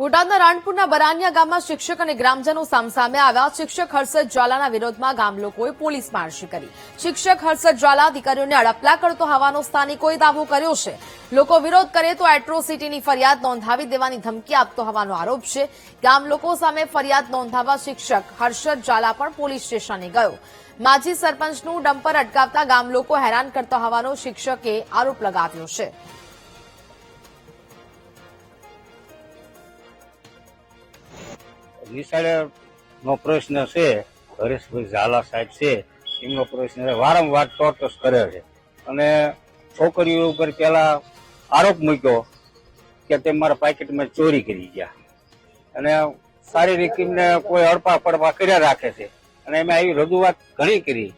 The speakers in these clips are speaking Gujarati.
બોટાદના રાણપુરના બરાનિયા ગામમાં શિક્ષક અને ગ્રામજનો સામસામે આવ્યા। શિક્ષક હર્ષદ જ્વાલાના વિરોધમાં ગામ લોકોએ પોલીસ મારજી કરી। શિક્ષક હર્ષદ જ્વાલા દીકરીઓને અડપલા કરતો હોવાનો સ્થાનિકોએ દાવો કર્યો છે। લોકો વિરોધ કરે તો એટ્રોસિટીની ફરિયાદ નોંધાવી દેવાની ધમકી આપતો હોવાનો આરોપ છે। ગામ લોકો સામે ફરિયાદ નોંધાવવા શિક્ષક હર્ષદ જ્વાલા પણ પોલીસ સ્ટેશને ગયો। માજી સરપંચનું ડમ્પર અટકાવતા ગામ લોકો હેરાન કરતા હોવાનો શિક્ષકે આરોપ લગાવ્યો છે। નિશાળનો પ્રશ્ન છે, હરેશભાઈ ઝાલા સાહેબ છે, એમનો પ્રશ્ન વારંવાર ટોર્ચર કરે છે અને છોકરીઓ ઉપર પેલા આરોપ મૂક્યો કે તે મારા પાકીટમાં ચોરી કરી ગયા અને શારીરિક એમને કોઈ અડપા પડપા કર્યા રાખે છે અને એમાં આવી રજૂઆત ઘણી કરી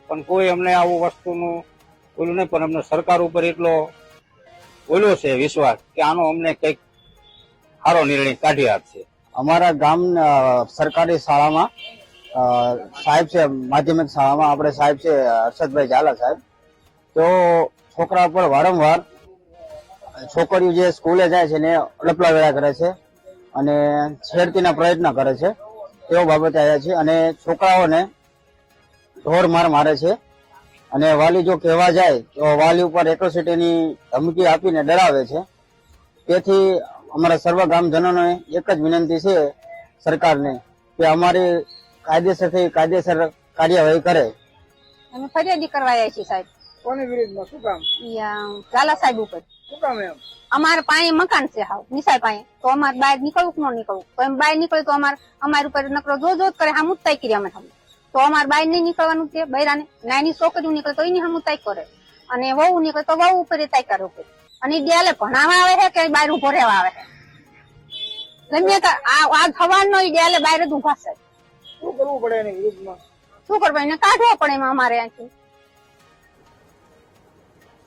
પણ કોઈ અમને આવું વસ્તુનું ઓલું નહીં, પણ અમને સરકાર ઉપર એટલો ઓલ્યો છે વિશ્વાસ કે આનો અમને કંઈક સારો નિર્ણય કાઢી આપશે। અમારા ગામ સરકારી શાળામાં સાહેબ છે, માધ્યમિક શાળામાં આપણે સાહેબ છે હર્ષદભાઈ ઝાલા સાહેબ, તો છોકરા પર વારંવાર છોકરીઓ જે સ્કૂલે જાય છે ને અડપલા વેળા કરે છે અને છેડતીના પ્રયત્ન કરે છે તેઓ બાબતે આવ્યા છે અને છોકરાઓને ઢોર માર મારે છે અને વાલી જો કહેવા જાય તો વાલી ઉપર એટ્રોસિટીની ધમકી આપીને ડરાવે છે। તેથી અમારા સર્વ ગામજનોને એક જ વિનંતી છે સરકારને કે અમારી કાયદેસરથી કાયદેસર કાર્યવાહી કરે। અમે ફરિયાદી કરવા આવ્યા છીએ સાહેબ। કોની વિરુદ્ધમાં? શું કામ? ઝાલા સાહેબ ઉપર। શું કામ એમ? અમારે પાસે મકાન છે હાવ નિશાળ પાસે, તો અમારે બહાર નીકળવું કે ન નીકળવું, તો એમ બહાર નીકળે તો અમારી ઉપર નકરો જોત કરે, હામુતાઈ કરી અમે થયું, તો અમારે બહાર નહીં નીકળવાનું છે। બૈરાને નાની છોકરીઓ નીકળે તો એની હામુતાઈ કરે અને વહુ નીકળે તો વહુ ઉપર તાઈ કરે અને ડેલે ભણાવવા આવે છે કે બહાર ઉભો રહેવા આવે છે। ગમે આ થવાનો ડેલે બહાર જ ઉભા છે। શું કરવું પડે એની વિરુદ્ધમાં? શું કરવું એને કાઢવો પડે એમાં અમારે અહીંથી।